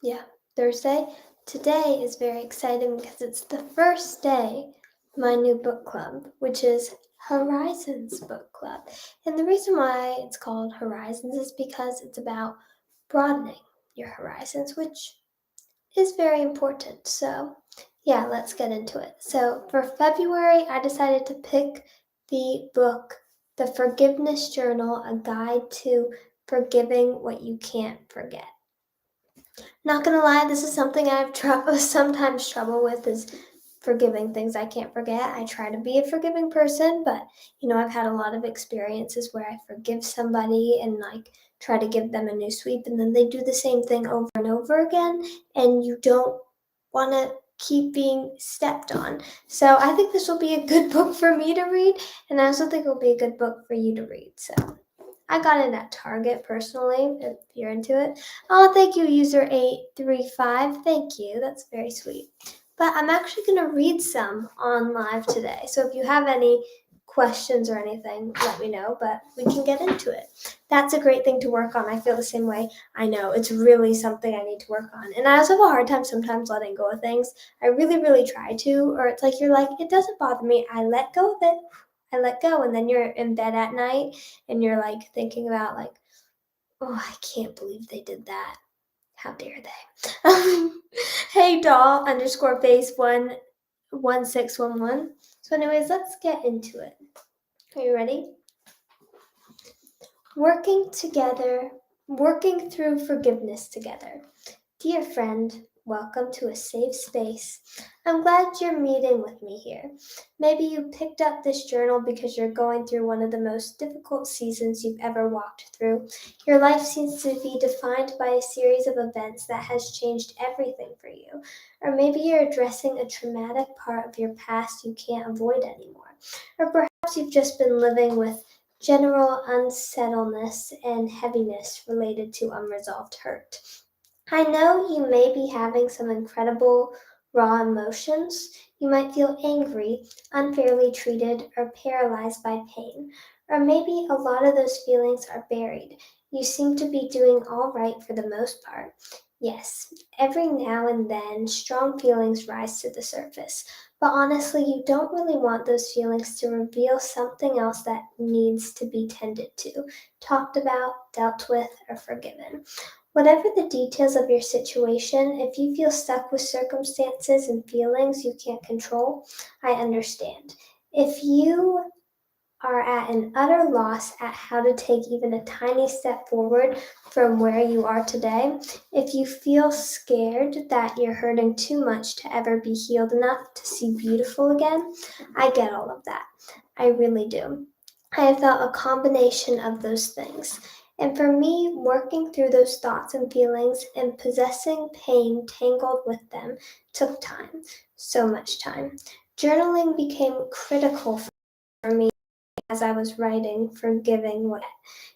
Yeah, Thursday. Today is very exciting because it's the first day of my new book club, which is Horizons Book Club. And the reason why it's called Horizons is because it's about broadening your horizons, which is very important. So, yeah, let's get into it. So, for February, I decided to pick the book, The Forgiveness Journal, A Guide to Forgiving What You Can't Forget. Not gonna lie, this is something I've sometimes trouble with is forgiving things I can't forget. I try to be a forgiving person, but I've had a lot of experiences where I forgive somebody and try to give them a new sweep and then they do the same thing over and over again and you don't want to keep being stepped on. So I think this will be a good book for me to read, and I also think it will be a good book for you to read. So I got it at Target personally, if you're into it. Oh, thank you, user 835. Thank you. That's very sweet. But I'm actually going to read some on live today. So if you have any questions or anything, let me know, but we can get into it. That's a great thing to work on. I feel the same way. I know it's really something I need to work on. And I also have a hard time sometimes letting go of things. I really, really try to, or it's like you're like, it doesn't bother me. I let go of it. I let go, and then you're in bed at night and you're thinking about oh, I can't believe they did that. How dare they? Hey doll underscore face 11611. So anyways, let's get into it. Are you ready? Working through forgiveness together. Dear friend, welcome to a safe space. I'm glad you're meeting with me here. Maybe you picked up this journal because you're going through one of the most difficult seasons you've ever walked through. Your life seems to be defined by a series of events that has changed everything for you. Or maybe you're addressing a traumatic part of your past you can't avoid anymore. Or perhaps you've just been living with general unsettledness and heaviness related to unresolved hurt. I know you may be having some incredible raw emotions. You might feel angry, unfairly treated, or paralyzed by pain. Or maybe a lot of those feelings are buried. You seem to be doing all right for the most part. Yes, every now and then strong feelings rise to the surface. But honestly, you don't really want those feelings to reveal something else that needs to be tended to, talked about, dealt with, or forgiven. Whatever the details of your situation, if you feel stuck with circumstances and feelings you can't control, I understand. If you are at an utter loss at how to take even a tiny step forward from where you are today, if you feel scared that you're hurting too much to ever be healed enough to see beautiful again, I get all of that. I really do. I have felt a combination of those things. And for me, working through those thoughts and feelings and possessing pain tangled with them took time, so much time. Journaling became critical for me as I was writing, forgiving what.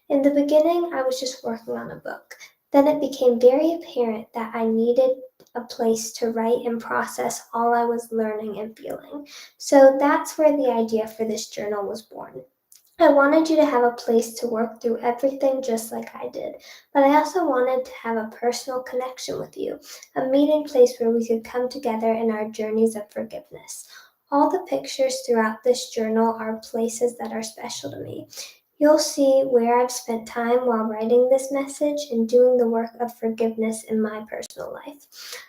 In the beginning, I was just working on a book. Then it became very apparent that I needed a place to write and process all I was learning and feeling. So that's where the idea for this journal was born. I wanted you to have a place to work through everything just like I did, but I also wanted to have a personal connection with you, a meeting place where we could come together in our journeys of forgiveness. All the pictures throughout this journal are places that are special to me. You'll see where I've spent time while writing this message and doing the work of forgiveness in my personal life.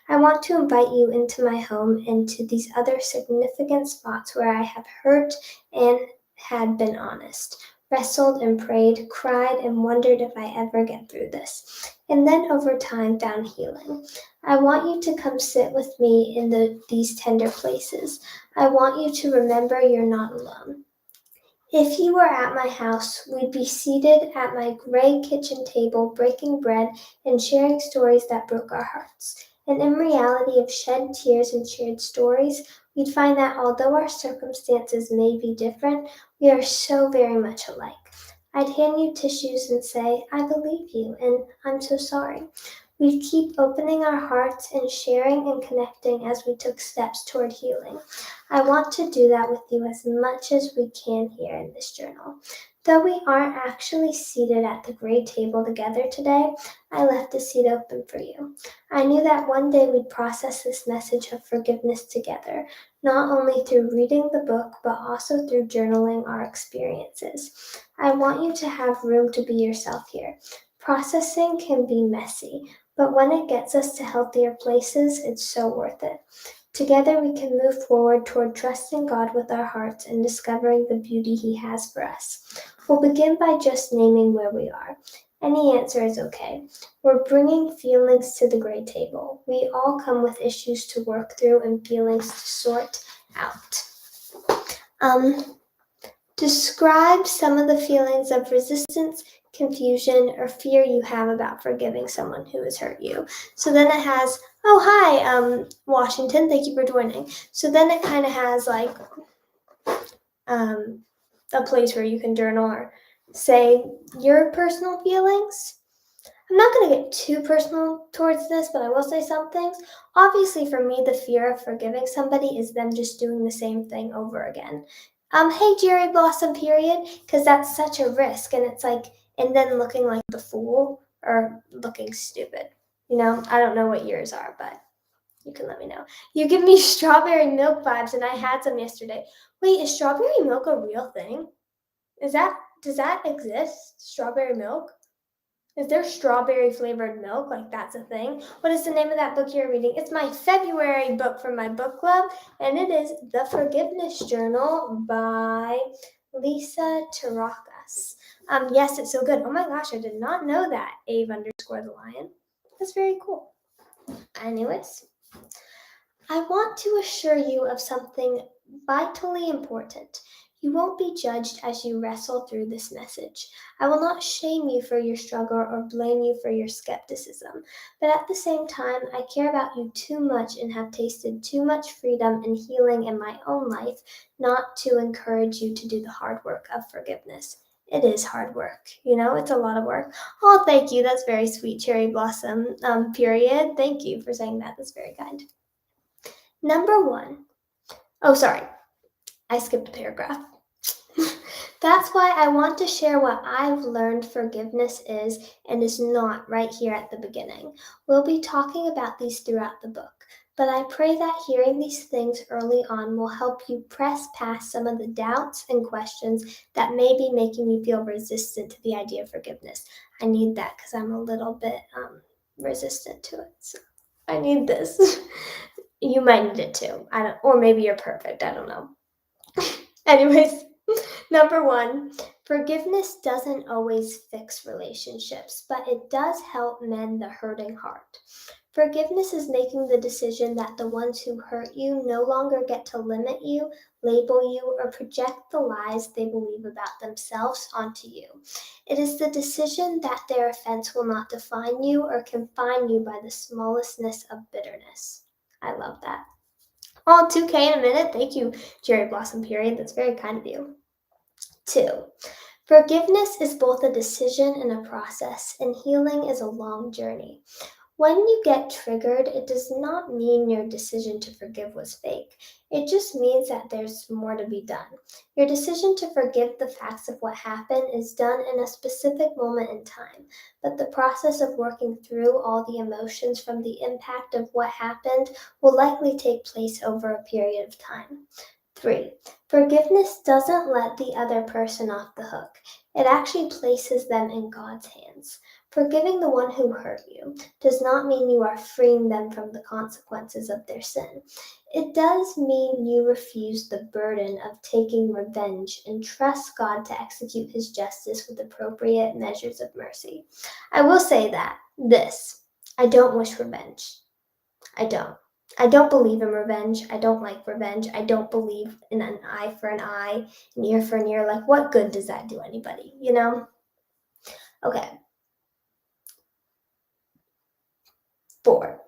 I want to invite you into my home and to these other significant spots where I have hurt and had been honest, wrestled and prayed, cried and wondered if I ever get through this, and then over time found healing. I want you to come sit with me in these tender places. I want you to remember you're not alone. If you were at my house, we'd be seated at my gray kitchen table, breaking bread and sharing stories that broke our hearts. And in reality of shed tears and shared stories, we'd find that although our circumstances may be different, we are so very much alike. I'd hand you tissues and say, I believe you, and I'm so sorry. We'd keep opening our hearts and sharing and connecting as we took steps toward healing. I want to do that with you as much as we can here in this journal. Though we aren't actually seated at the great table together today, I left a seat open for you. I knew that one day we'd process this message of forgiveness together, not only through reading the book, but also through journaling our experiences. I want you to have room to be yourself here. Processing can be messy, but when it gets us to healthier places, it's so worth it. Together we can move forward toward trusting God with our hearts and discovering the beauty He has for us. We'll begin by just naming where we are. Any answer is okay. We're bringing feelings to the great table. We all come with issues to work through and feelings to sort out. Describe some of the feelings of resistance, confusion, or fear you have about forgiving someone who has hurt you. So then it has, oh, hi, Washington, thank you for joining. So then it kind of has like a place where you can journal or say your personal feelings. I'm not going to get too personal towards this, but I will say some things. Obviously, for me, the fear of forgiving somebody is them just doing the same thing over again. Hey, Jerry Blossom, period, because that's such a risk, and it's like, and then looking like the fool or looking stupid. You know, I don't know what yours are, but you can let me know. You give me strawberry milk vibes, and I had some yesterday. Wait, is strawberry milk a real thing? Does that exist? Strawberry milk? Is there strawberry flavored milk? Like that's a thing? What is the name of that book you're reading? It's my February book from my book club, and it is The Forgiveness Journal by Lisa Tarakas. Yes, it's so good. Oh my gosh, I did not know that. Ave_the_lion. That's very cool. Anyways, I want to assure you of something vitally important. You won't be judged as you wrestle through this message. I will not shame you for your struggle or blame you for your skepticism, but at the same time, I care about you too much and have tasted too much freedom and healing in my own life not to encourage you to do the hard work of forgiveness. It is hard work, it's a lot of work. Oh, thank you. That's very sweet, Cherry Blossom, period. Thank you for saying that. That's very kind. Number 1. Oh, sorry. I skipped a paragraph. That's why I want to share what I've learned forgiveness is and is not right here at the beginning. We'll be talking about these throughout the book, but I pray that hearing these things early on will help you press past some of the doubts and questions that may be making you feel resistant to the idea of forgiveness. I need that because I'm a little bit resistant to it. So I need this. You might need it too. Or maybe you're perfect. I don't know. Anyways, number 1, forgiveness doesn't always fix relationships, but it does help mend the hurting heart. Forgiveness is making the decision that the ones who hurt you no longer get to limit you, label you, or project the lies they believe about themselves onto you. It is the decision that their offense will not define you or confine you by the smallestness of bitterness. I love that. Oh, 2K in a minute. Thank you, Jerry Blossom, period. That's very kind of you. 2. Forgiveness is both a decision and a process, and healing is a long journey. When you get triggered, it does not mean your decision to forgive was fake. It just means that there's more to be done. Your decision to forgive the facts of what happened is done in a specific moment in time, but the process of working through all the emotions from the impact of what happened will likely take place over a period of time. 3. Forgiveness doesn't let the other person off the hook. It actually places them in God's hands. Forgiving the one who hurt you does not mean you are freeing them from the consequences of their sin. It does mean you refuse the burden of taking revenge and trust God to execute His justice with appropriate measures of mercy. I will say I don't wish revenge. I don't believe in revenge. I don't like revenge. I don't believe in an eye for an eye, an ear for an ear. Like, what good does that do anybody, Okay. 4.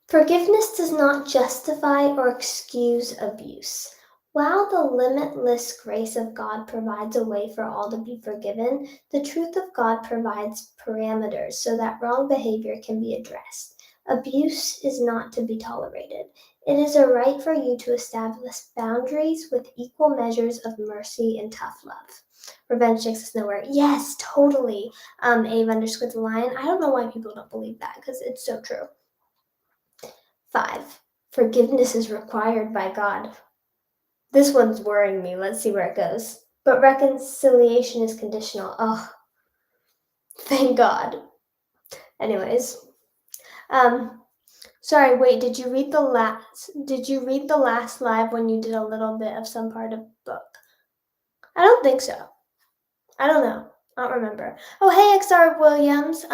Forgiveness does not justify or excuse abuse. While the limitless grace of God provides a way for all to be forgiven, the truth of God provides parameters so that wrong behavior can be addressed. Abuse is not to be tolerated. It is a right for you to establish boundaries with equal measures of mercy and tough love. Revenge takes us nowhere. Yes, totally. Ave underscore the lion. I don't know why people don't believe that because it's so true. 5. Forgiveness is required by God. This one's worrying me. Let's see where it goes. But reconciliation is conditional. Oh, thank God. Anyways, sorry. Wait. Did you read the last live when you did a little bit of some part of the book? I don't think so. I don't know. I don't remember. Oh, hey, XR Williams.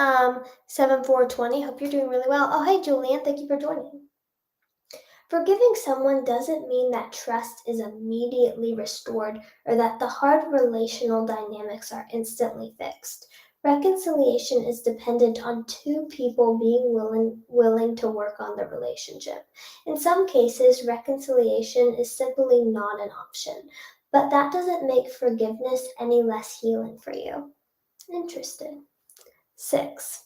7420. Hope you're doing really well. Oh, hey, Julian. Thank you for joining. Forgiving someone doesn't mean that trust is immediately restored or that the hard relational dynamics are instantly fixed. Reconciliation is dependent on two people being willing to work on the relationship. In some cases, reconciliation is simply not an option, but that doesn't make forgiveness any less healing for you. Interesting. 6.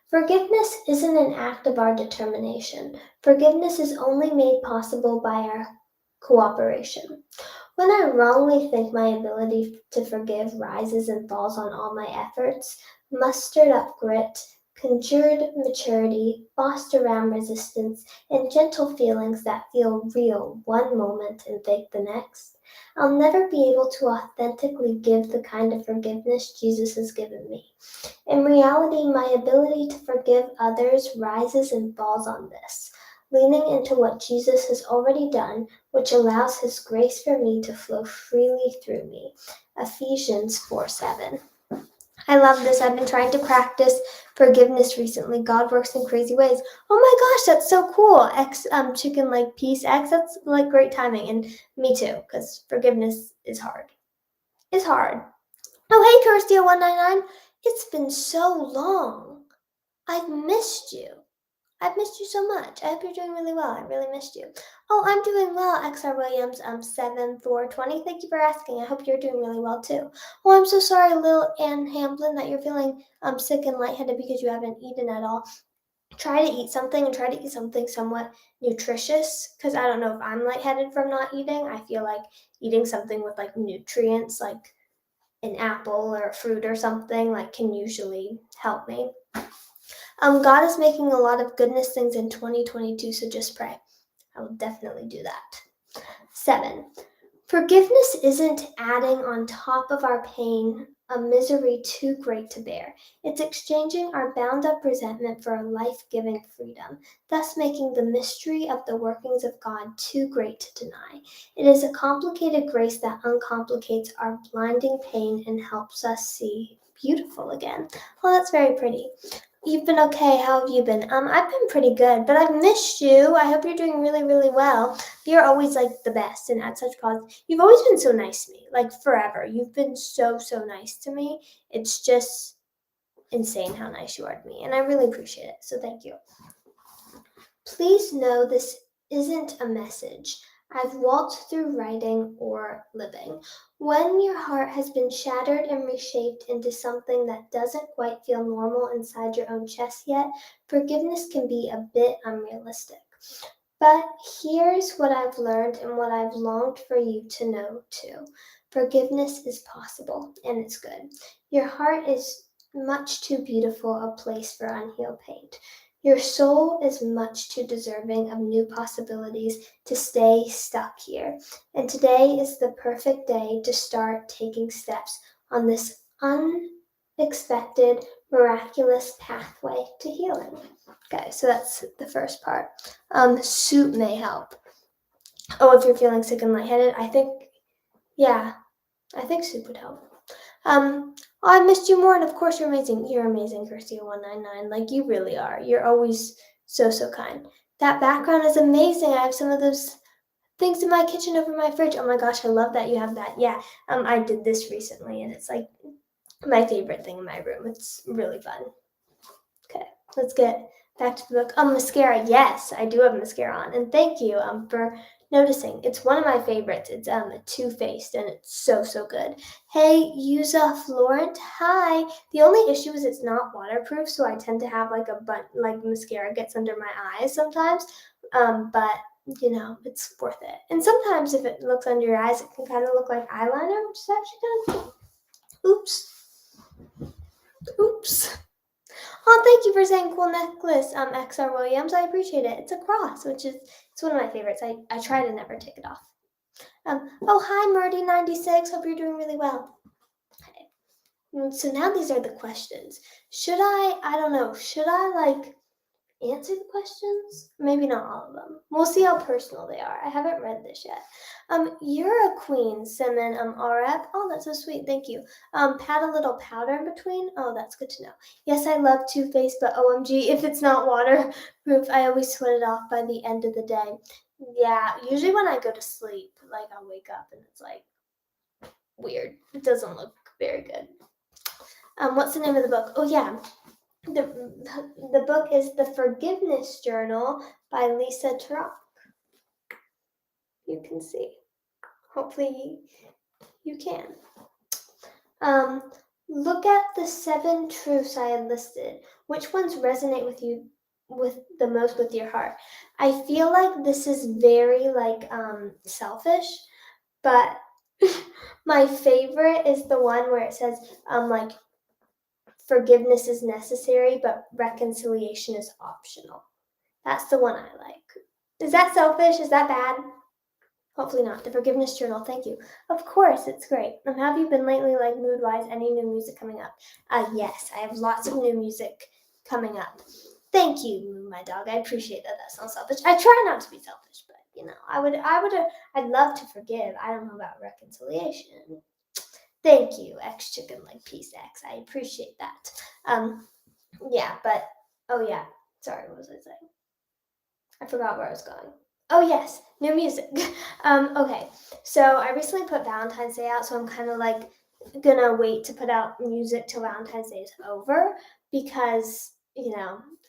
Forgiveness isn't an act of our determination. Forgiveness is only made possible by our cooperation. When I wrongly think my ability to forgive rises and falls on all my efforts, mustered up grit, conjured maturity, bossed around resistance, and gentle feelings that feel real one moment and fake the next, I'll never be able to authentically give the kind of forgiveness Jesus has given me. In reality, my ability to forgive others rises and falls on this, leaning into what Jesus has already done, which allows his grace for me to flow freely through me. Ephesians 4:7. I love this. I've been trying to practice forgiveness recently. God works in crazy ways. Oh my gosh, that's so cool. Chicken like peace X. That's like great timing. And me too, because forgiveness is hard. It's hard. Oh hey, Kirstia199. It's been so long. I've missed you. I've missed you so much. I hope you're doing really well. I really missed you. Oh, I'm doing well, XR Williams, 7420. Thank you for asking. I hope you're doing really well too. Oh, I'm so sorry, Lil Ann Hamblin, that you're feeling sick and lightheaded because you haven't eaten at all. Try to eat something and try to eat something somewhat nutritious, because I don't know if I'm lightheaded from not eating. I feel like eating something with like nutrients, like an apple or a fruit or something, like can usually help me. God is making a lot of goodness things in 2022, so just pray. I will definitely do that. 7. Forgiveness isn't adding on top of our pain a misery too great to bear. It's exchanging our bound-up resentment for a life-giving freedom, thus making the mystery of the workings of God too great to deny. It is a complicated grace that uncomplicates our blinding pain and helps us see beautiful again. Oh, that's very pretty. You've been okay. How have you been? I've been pretty good, but I've missed you. I hope you're doing really, really well. You're always like the best and at such positive. You've always been so nice to me, like forever. You've been so, so nice to me. It's just insane how nice you are to me, and I really appreciate it. So thank you. Please know this isn't a message I've walked through writing or living. When your heart has been shattered and reshaped into something that doesn't quite feel normal inside your own chest yet, forgiveness can be a bit unrealistic. But here's what I've learned and what I've longed for you to know too. Forgiveness is possible, and it's good. Your heart is much too beautiful a place for unhealed pain. Your soul is much too deserving of new possibilities to stay stuck here. And today is the perfect day to start taking steps on this unexpected, miraculous pathway to healing. Okay, so that's the first part. Soup may help. Oh, if you're feeling sick and lightheaded, I think soup would help. Oh, I missed you more, and of course you're amazing. You're amazing, Kirstia199. Like, you really are. You're always so, so kind. That background is amazing. I have some of those things in my kitchen over my fridge. Oh my gosh, I love that you have that. Yeah, I did this recently, and it's like my favorite thing in my room. It's really fun. Okay, let's get back to the book. Mascara. Yes, I do have mascara on. And thank you for Noticing. It's one of my favorites. It's a Too Faced, and it's so good. Hey, Yusa Florent. Hi. The only issue is it's not waterproof, so I tend to have like mascara gets under my eyes sometimes. But it's worth it. And sometimes if it looks under your eyes, it can kind of look like eyeliner, which is actually kind of cool. Oops. Oh, thank you for saying cool necklace, XR Williams. I appreciate it. It's a cross, it's one of my favorites. I try to never take it off. Oh, hi, Murdy96. Hope you're doing really well. Okay. So now these are the questions. Should I don't know, should I answer the questions? Maybe not all of them. We'll see how personal they are. I haven't read this yet. You're a queen, Simon, RF. Oh, that's so sweet. Thank you. Pat a little powder in between. Oh, that's good to know. Yes, I love Too Faced, but OMG, if it's not waterproof, I always sweat it off by the end of the day. Yeah, usually when I go to sleep, I'll wake up and it's weird. It doesn't look very good. What's the name of the book? Oh, yeah. The book is The Forgiveness Journal by Lisa Turok. You can see. Hopefully you can. Look at the 7 truths I had listed. Which ones resonate with the most with your heart? I feel like this is very selfish, but my favorite is the one where it says forgiveness is necessary, but reconciliation is optional. That's the one I like. Is that selfish? Is that bad? Hopefully not. The Forgiveness Journal. Thank you. Of course, it's great. How have you been lately, mood-wise? Any new music coming up? Yes, I have lots of new music coming up. Thank you, my dog. I appreciate that. That's not selfish. I try not to be selfish, but I'd love to forgive. I don't know about reconciliation. Thank you, X Chicken Peace X. I appreciate that. Yeah, but oh yeah. Sorry, what was I saying? I forgot where I was going. Oh yes, new music. Okay, so I recently put Valentine's Day out, so I'm kind of gonna wait to put out music till Valentine's Day is over because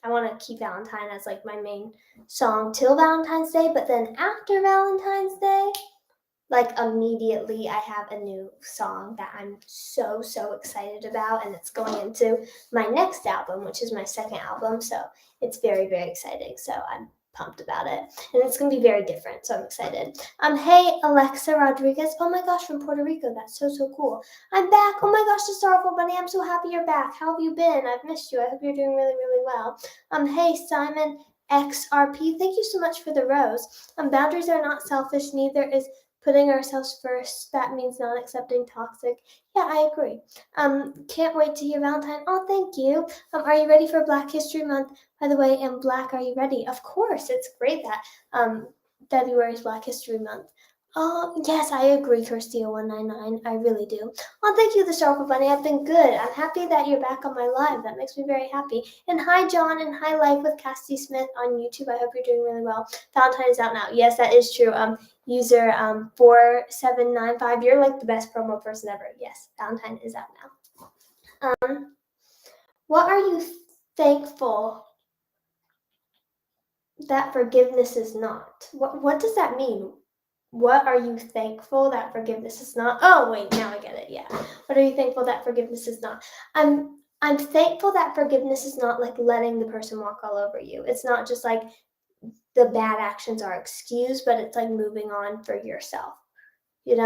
I want to keep Valentine as my main song till Valentine's Day. But then after Valentine's Day, immediately I have a new song that I'm so excited about, and it's going into my next album, which is my second album. So it's very exciting. So I'm pumped about it, and it's gonna be very different, so I'm excited. Hey, Alexa Rodriguez. Oh my gosh, from Puerto Rico. That's so cool. I'm back. Oh my gosh, the Starful Bunny. I'm so happy you're back. How have you been? I've missed you. I hope you're doing really well. Hey, Simon XRP. Thank you so much for the rose. Boundaries are not selfish. Neither is putting ourselves first. That means not accepting toxic. Yeah, I agree. Can't wait to hear Valentine. Oh, thank you. Are you ready for Black History Month? By the way, in Black, are you ready? Of course, it's great that February is Black History Month. Oh, yes, I agree, Kirstia199. I really do. Oh, thank you, the Starful Bunny. I've been good. I'm happy that you're back on my live. That makes me very happy. And hi, John, and hi, Life with Cassie Smith on YouTube. I hope you're doing really well. Valentine is out now. Yes, that is true. User 4795. You're the best promo person ever. Yes, Valentine is out now. What are you thankful that forgiveness is not? What does that mean? What are you thankful that forgiveness is not? Oh, wait, now I get it. Yeah. What are you thankful that forgiveness is not? I'm thankful that forgiveness is not letting the person walk all over you. It's not just the bad actions are excused, but it's moving on for yourself. It's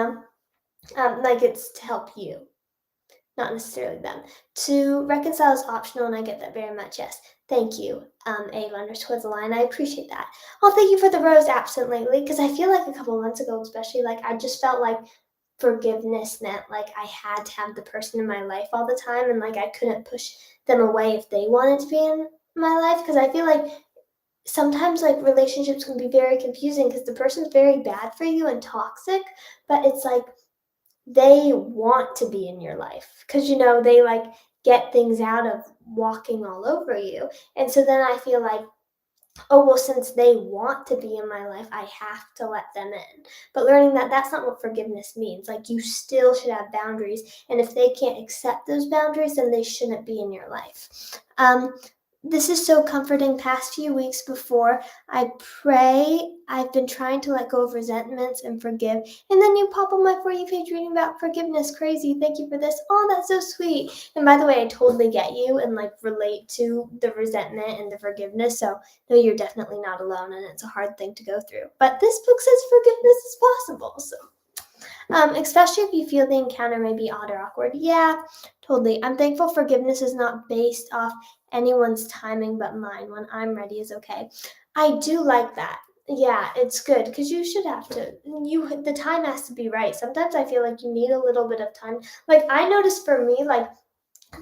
to help you, not necessarily them. To reconcile is optional, and I get that very much. Yes. Thank you, Ava _ the line. I appreciate that. Oh, thank you for the rose absent lately, because I feel a couple months ago, especially, I just felt forgiveness meant I had to have the person in my life all the time, and I couldn't push them away if they wanted to be in my life, because I feel sometimes relationships can be very confusing because the person's very bad for you and toxic, but it's they want to be in your life because they get things out of walking all over you. And so then I feel oh, well, since they want to be in my life, I have to let them in. But learning that that's not what forgiveness means. You still should have boundaries, and if they can't accept those boundaries, then they shouldn't be in your life. This is so comforting. Past few weeks before I pray, I've been trying to let go of resentments and forgive. And then you pop on my For You page reading about forgiveness. Crazy. Thank you for this. Oh, that's so sweet. And by the way, I totally get you and like relate to the resentment and the forgiveness. So no, you're definitely not alone, and it's a hard thing to go through. But this book says forgiveness is possible. So especially if you feel the encounter may be odd or awkward. Yeah, totally. I'm thankful forgiveness is not based off anyone's timing but mine. When I'm ready is okay. I do like that. Yeah, it's good because you should have to. The time has to be right. Sometimes I feel like you need a little bit of time. Like I noticed for me, like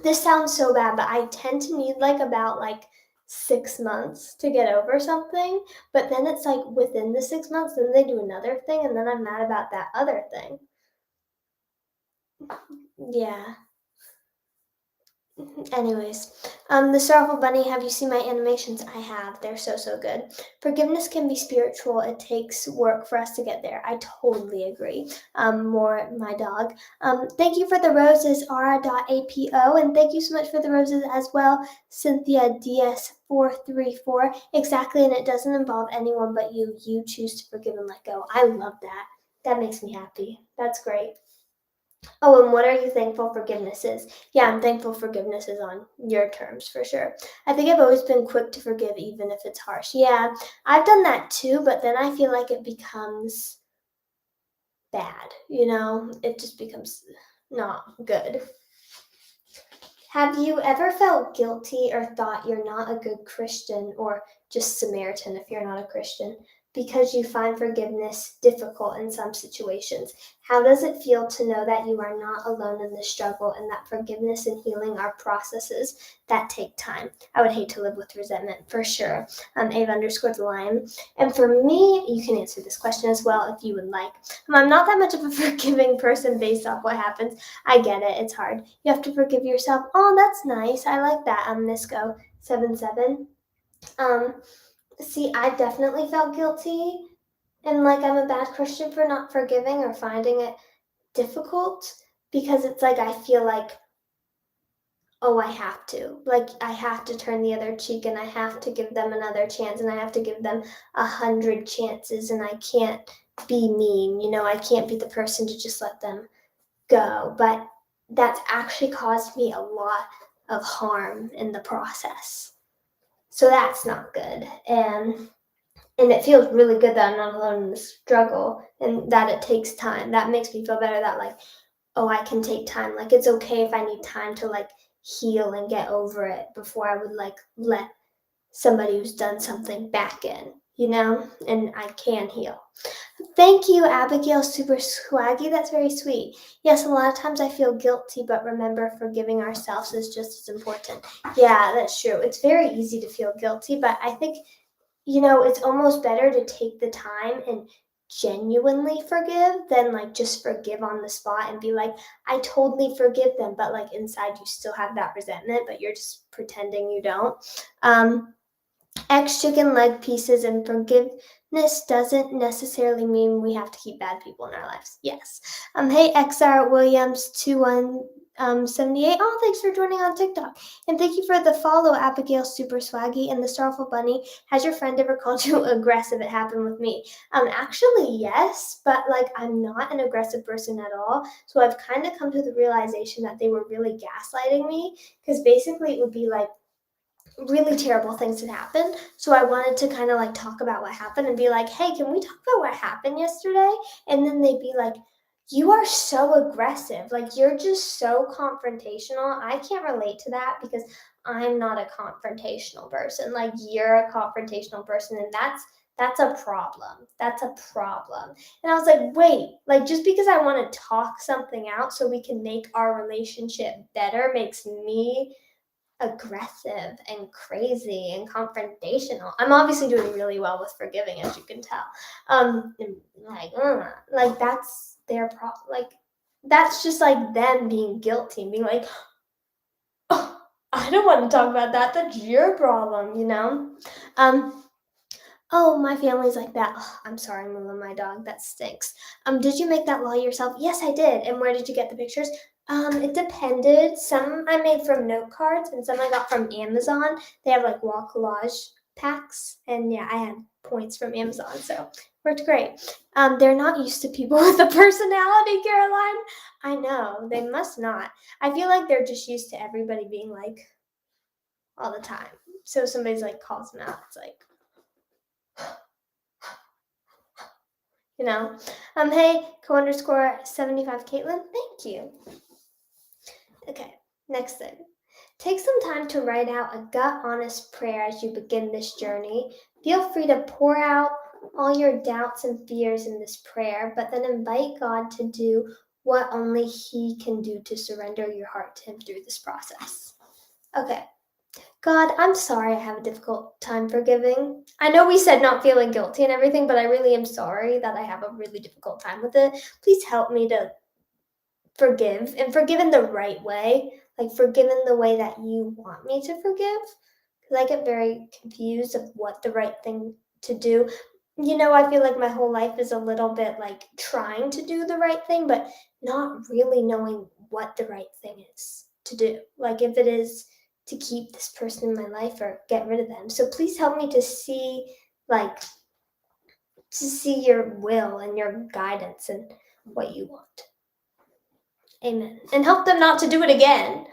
this sounds so bad, but I tend to need like about like 6 months to get over something. But then it's like within the 6 months, then they do another thing, and then I'm mad about that other thing. Yeah. Anyways, the Sorrowful Bunny, have you seen my animations? I have. They're so, so good. Forgiveness can be spiritual. It takes work for us to get there. I totally agree. More my dog. Thank you for the roses, Ara.apo, and thank you so much for the roses as well, Cynthia DS434. Exactly, and it doesn't involve anyone but you. You choose to forgive and let go. I love that. That makes me happy. That's great. Oh, and what are you thankful forgiveness is? Yeah, I'm thankful forgiveness is on your terms for sure. I think I've always been quick to forgive even if it's harsh. Yeah, I've done that too, but then I feel like it becomes bad, It just becomes not good. Have you ever felt guilty or thought you're not a good Christian or just Samaritan if you're not a Christian because you find forgiveness difficult in some situations? How does it feel to know that you are not alone in this struggle and that forgiveness and healing are processes that take time? I would hate to live with resentment for sure. Ava underscore the lion. And for me, you can answer this question as well if you would like. I'm not that much of a forgiving person based off what happens. I get it. It's hard. You have to forgive yourself. Oh, that's nice. I like that. Nisco77. Um, See, I definitely felt guilty and like I'm a bad Christian for not forgiving or finding it difficult because it's like I feel like, oh, I have to. Like I have to turn the other cheek and I have to give them another chance and I have to give them 100 chances and I can't be mean. I can't be the person to just let them go, but that's actually caused me a lot of harm in the process. So that's not good. And it feels really good that I'm not alone in the struggle and that it takes time. That makes me feel better that like, oh, I can take time. Like it's okay if I need time to like heal and get over it before I would like let somebody who's done something back in, and I can heal. Thank you, Abigail. Super swaggy. That's very sweet. Yes, a lot of times I feel guilty, but remember, forgiving ourselves is just as important. Yeah, that's true. It's very easy to feel guilty, but I think, it's almost better to take the time and genuinely forgive than like just forgive on the spot and be like, I totally forgive them, but like inside you still have that resentment, but you're just pretending you don't. X chicken leg pieces and forgiveness doesn't necessarily mean we have to keep bad people in our lives. Yes. Hey XR Williams 2178. Oh, thanks for joining on TikTok. And thank you for the follow, Abigail Super Swaggy and the Starful Bunny. Has your friend ever called you aggressive? It happened with me. Actually yes, but like I'm not an aggressive person at all. So I've kind of come to the realization that they were really gaslighting me because basically it would be like really terrible things had happened. So I wanted to kind of like talk about what happened and be like, hey, can we talk about what happened yesterday? And then they'd be like, you are so aggressive. Like, you're just so confrontational. I can't relate to that because I'm not a confrontational person. Like, you're a confrontational person, and that's a problem. That's a problem. And I was like, wait, like just because I want to talk something out so we can make our relationship better makes me aggressive and crazy and confrontational. I'm obviously doing really well with forgiving, as you can tell. And like that's their problem. Like that's just like them being guilty and being like, oh, I don't want to talk about that. That's your problem. Um, Oh, my family's like that. Ugh, I'm sorry, I'm moving my dog. That stinks. Did you make that law yourself? Yes, I did. And where did you get the pictures? It depended. Some I made from note cards and some I got from Amazon. They have like wall collage packs, and yeah, I had points from Amazon, so worked great. They're not used to people with a personality, Caroline. I know, they must not. I feel like they're just used to everybody being like all the time. So somebody's like calls them out. It's like, you know. Hey, co_75 Caitlin, thank you. Okay, next thing. Take some time to write out a gut honest prayer as you begin this journey. Feel free to pour out all your doubts and fears in this prayer, but then invite God to do what only He can do to surrender your heart to Him through this process. Okay. God, I'm sorry I have a difficult time forgiving. I know we said not feeling guilty and everything, but I really am sorry that I have a really difficult time with it. Please help me to forgive and forgive in the right way, like forgive in the way that you want me to forgive, because I get very confused of what the right thing to do. You know, I feel like my whole life is a little bit like trying to do the right thing, but not really knowing what the right thing is to do. Like if it is to keep this person in my life or get rid of them. So please help me to see your will and your guidance and what you want. Amen. And help them not to do it again.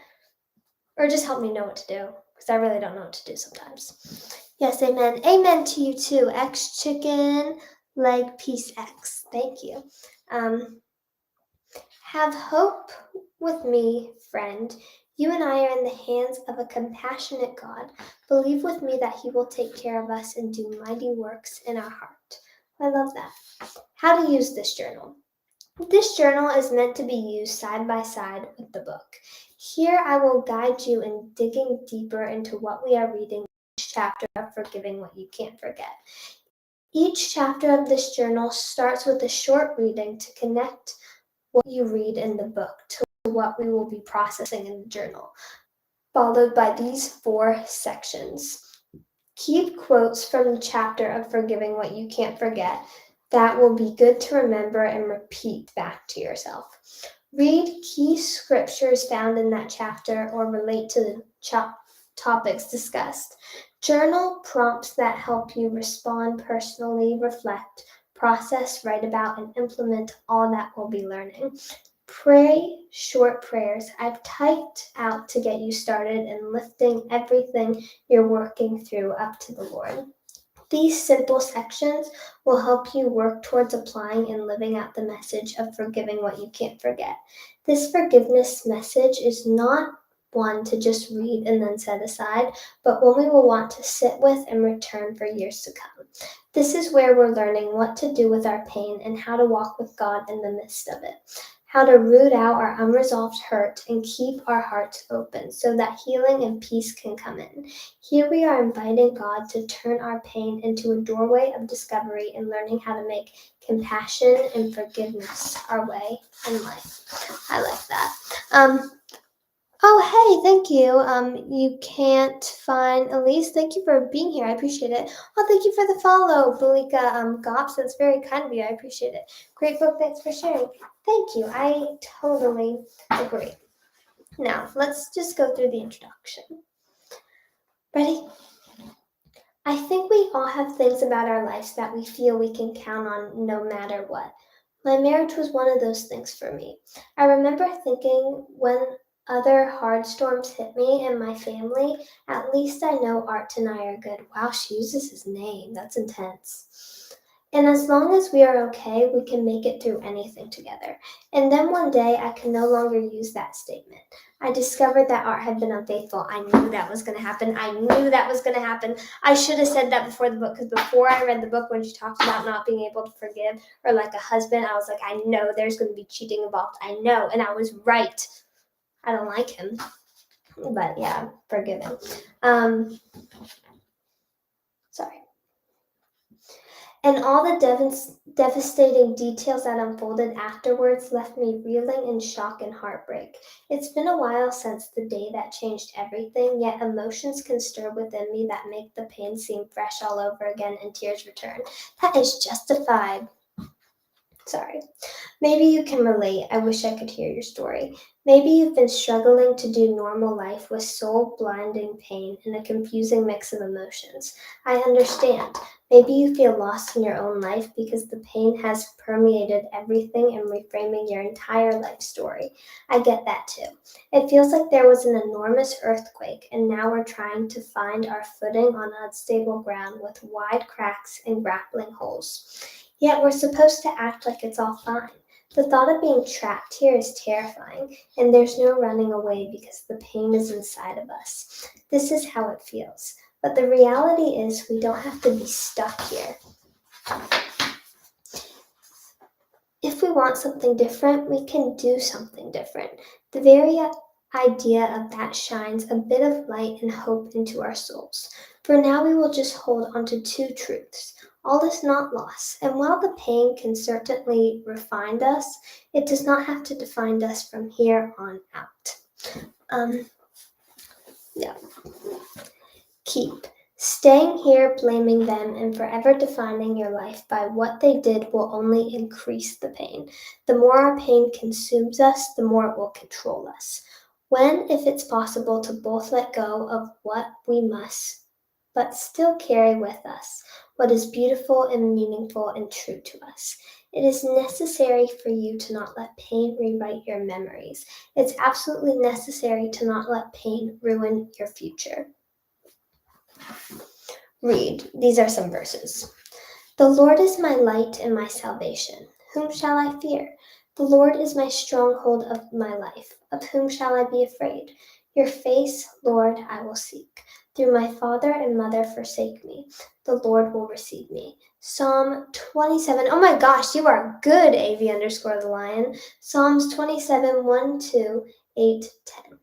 Or just help me know what to do, because I really don't know what to do sometimes. Yes, amen. Amen to you too. X chicken leg piece X. Thank you. Have hope with me, friend. You and I are in the hands of a compassionate God. Believe with me that He will take care of us and do mighty works in our heart. I love that. How to use this journal. This journal is meant to be used side by side with the book. Here I will guide you in digging deeper into what we are reading in each chapter of Forgiving What You Can't Forget. Each chapter of this journal starts with a short reading to connect what you read in the book to what we will be processing in the journal, followed by these 4 sections. Keep quotes from the chapter of Forgiving What You Can't Forget that will be good to remember and repeat back to yourself. Read key scriptures found in that chapter or relate to the topics discussed. Journal prompts that help you respond personally, reflect, process, write about, and implement all that we'll be learning. Pray short prayers I've typed out to get you started in lifting everything you're working through up to the Lord. These simple sections will help you work towards applying and living out the message of forgiving what you can't forget. This forgiveness message is not one to just read and then set aside, but one we will want to sit with and return for years to come. This is where we're learning what to do with our pain and how to walk with God in the midst of it. How to root out our unresolved hurt and keep our hearts open so that healing and peace can come in. Here we are inviting God to turn our pain into a doorway of discovery and learning how to make compassion and forgiveness our way in life. I like that. Oh, hey, thank you. You can't find Elise. Thank you for being here. I appreciate it. Oh, thank you for the follow, Balika Gops. That's very kind of you. I appreciate it. Great book. Thanks for sharing. Thank you. I totally agree. Now, let's just go through the introduction. Ready? I think we all have things about our lives that we feel we can count on no matter what. My marriage was one of those things for me. I remember thinking when other hard storms hit me and my family, at least I know Art and I are good. Wow, she uses his name. That's intense. And as long as we are okay, we can make it through anything together. And then one day, I could no longer use that statement. I discovered that Art had been unfaithful. I knew that was going to happen. I should have said that before the book, because before I read the book, when she talked about not being able to forgive, or like a husband, I was like, I know there's going to be cheating involved. I know, and I was right. I don't like him, but yeah, forgive him. Sorry. And all the devastating details that unfolded afterwards left me reeling in shock and heartbreak. It's been a while since the day that changed everything, yet emotions can stir within me that make the pain seem fresh all over again and tears return. That is justified. Sorry. Maybe you can relate. I wish I could hear your story. Maybe you've been struggling to do normal life with soul-blinding pain and a confusing mix of emotions. I understand. Maybe you feel lost in your own life because the pain has permeated everything and reframing your entire life story. I get that too. It feels like there was an enormous earthquake, and now we're trying to find our footing on unstable ground with wide cracks and grappling holes. Yet we're supposed to act like it's all fine. The thought of being trapped here is terrifying, and there's no running away because the pain is inside of us. This is how it feels. But the reality is we don't have to be stuck here. If we want something different, we can do something different. The very idea of that shines a bit of light and hope into our souls. For now, we will just hold on to two truths. All is not loss, and while the pain can certainly refine us, it does not have to define us from here on out. Yeah. Keep. Staying here blaming them and forever defining your life by what they did will only increase the pain. The more our pain consumes us, the more it will control us. When, if it's possible, to both let go of what we must, but still carry with us what is beautiful and meaningful and true to us. It is necessary for you to not let pain rewrite your memories. It's absolutely necessary to not let pain ruin your future. Read. These are some verses. The Lord is my light and my salvation. Whom shall I fear? The Lord is my stronghold of my life. Of whom shall I be afraid? Your face, Lord, I will seek. Though my father and mother forsake me, the Lord will receive me. Psalm 27. Oh my gosh, you are good, AV_the lion. Psalms 27, 1, 2, 8, 10.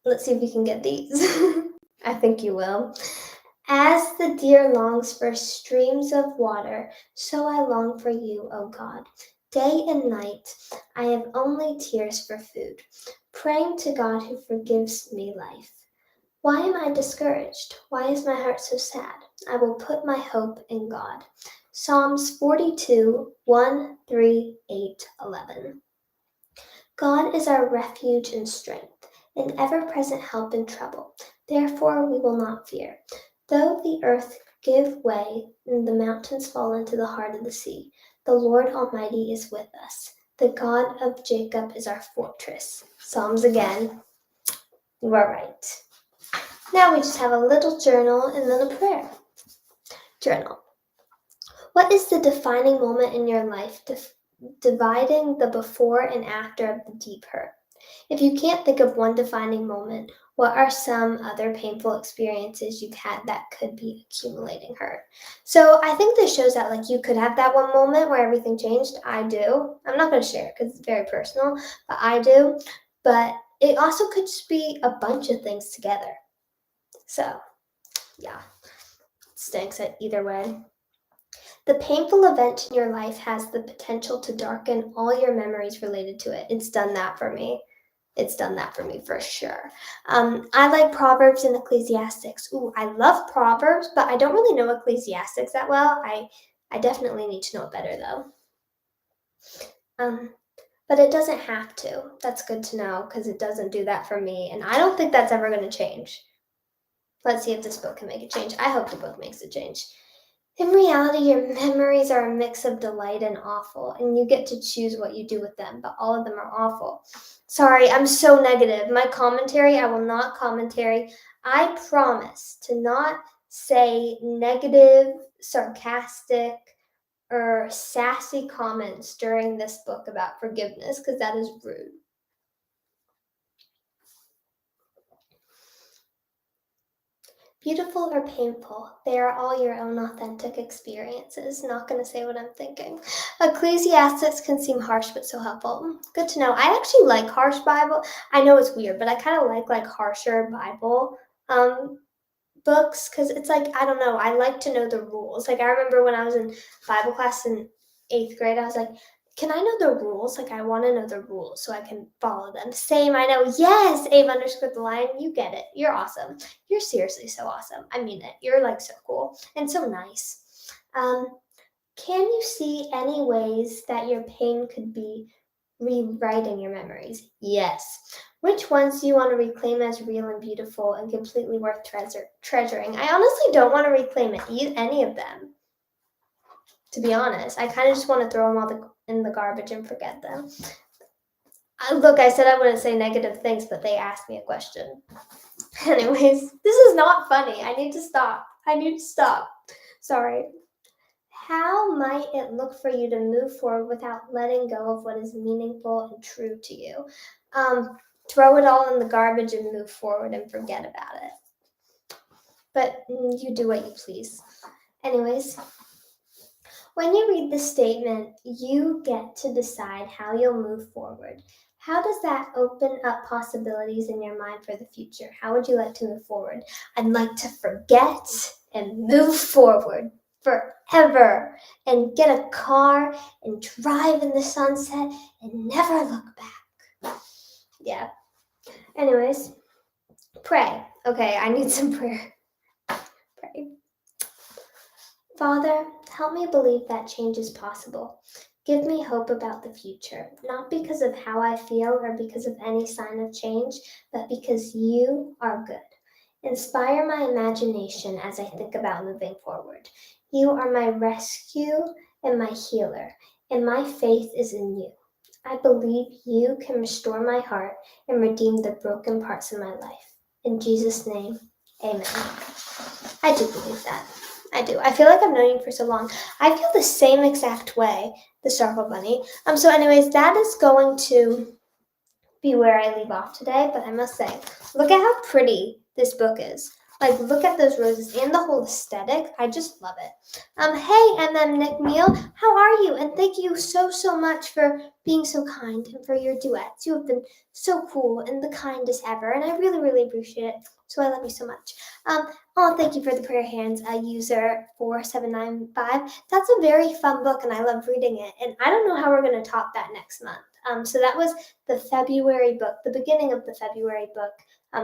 Let's see if you can get these. I think you will. As the deer longs for streams of water, so I long for you, O God. Day and night, I have only tears for food, praying to God who forgives me life. Why am I discouraged? Why is my heart so sad? I will put my hope in God. Psalms 42, 1, 3, 8, 11. God is our refuge and strength, an ever-present help in trouble. Therefore we will not fear. Though the earth give way and the mountains fall into the heart of the sea, the Lord Almighty is with us. The God of Jacob is our fortress. Psalms again. You are right. Now we just have a little journal and then a prayer. Journal. What is the defining moment in your life dividing the before and after of the deep hurt? If you can't think of one defining moment, what are some other painful experiences you've had that could be accumulating hurt? So I think this shows that like you could have that one moment where everything changed. I do. I'm not going to share it because it's very personal, but I do. But it also could just be a bunch of things together. So yeah, it stinks at either way. The painful event in your life has the potential to darken all your memories related to it. It's done that for me. It's done that for me for sure. I like Proverbs and Ecclesiastics. Ooh, I love Proverbs, but I don't really know Ecclesiastics that well. I definitely need to know it better though. But it doesn't have to. That's good to know because it doesn't do that for me. And I don't think that's ever going to change. Let's see if this book can make a change. I hope the book makes a change. In reality, your memories are a mix of delight and awful, and you get to choose what you do with them, but all of them are awful. Sorry, I'm so negative. My commentary, I will not commentary. I promise to not say negative, sarcastic, or sassy comments during this book about forgiveness, because that is rude. Beautiful or painful, they are all your own authentic experiences. Not going to say what I'm thinking. Ecclesiastics can seem harsh but so helpful. Good to know. I actually like harsh Bible. I know it's weird, but I kind of like harsher Bible books because it's like, I don't know, I like to know the rules. Like I remember when I was in Bible class in 8th grade, I was like, can I know the rules? Like I want to know the rules so I can follow them. Same, I know. Yes, Ave_the lion, you get it. You're awesome. You're seriously so awesome. I mean it. You're like so cool and so nice. Can you see any ways that your pain could be rewriting your memories? Yes. Which ones do you want to reclaim as real and beautiful and completely worth treasuring? I honestly don't want to reclaim any of them, to be honest. I kind of just want to throw them all in the garbage and forget them. Look, I said I wouldn't say negative things, but they asked me a question. Anyways, this is not funny. I need to stop. Sorry. How might it look for you to move forward without letting go of what is meaningful and true to you? Throw it all in the garbage and move forward and forget about it. But you do what you please. Anyways, when you read the statement, you get to decide how you'll move forward. How does that open up possibilities in your mind for the future? How would you like to move forward? I'd like to forget and move forward forever and get a car and drive in the sunset and never look back. Yeah. Anyways, pray. Okay, I need some prayer. Pray. Father, help me believe that change is possible. Give me hope about the future, not because of how I feel or because of any sign of change, but because you are good. Inspire my imagination as I think about moving forward. You are my rescue and my healer, and my faith is in you. I believe you can restore my heart and redeem the broken parts of my life. In Jesus' name, amen. I do believe that. I do. I feel like I've known you for so long. I feel the same exact way, the Starfall Bunny. So anyways, that is going to be where I leave off today, but I must say, look at how pretty this book is. Like, look at those roses and the whole aesthetic. I just love it. Hey, Nick Neal, how are you? And thank you so much for being so kind and for your duets. You have been so cool and the kindest ever, and I really appreciate it. So I love you so much. Thank you for the prayer hands, user 4795. That's a very fun book, and I love reading it. And I don't know how we're going to top that next month. So that was the February book, the beginning of the February book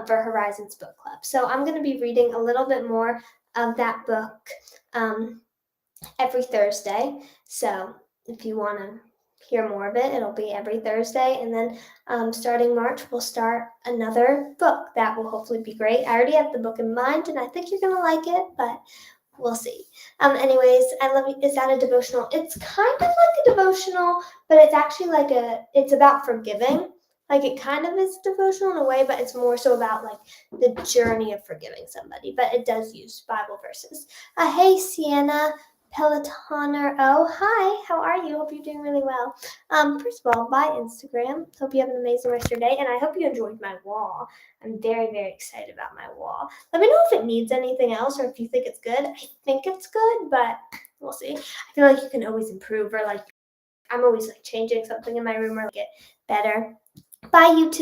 for Horizons Book Club. So I'm going to be reading a little bit more of that book every Thursday. So if you want to hear more of it, it'll be every Thursday. And then starting March, we'll start another book that will hopefully be great. I already have the book in mind, and I think you're going to like it, but we'll see. Anyways, I love you. Is that a devotional? It's kind of like a devotional, but it's actually it's about forgiving. Like, it kind of is devotional in a way, but it's more so about like the journey of forgiving somebody. But it does use Bible verses. Hey, Sienna Pelotoner. Oh, hi. How are you? Hope you're doing really well. First of all, bye, Instagram. Hope you have an amazing rest of your day, and I hope you enjoyed my wall. I'm very excited about my wall. Let me know if it needs anything else or if you think it's good. I think it's good, but we'll see. I feel like you can always improve, or like I'm always like changing something in my room or like it better. Bye, YouTube.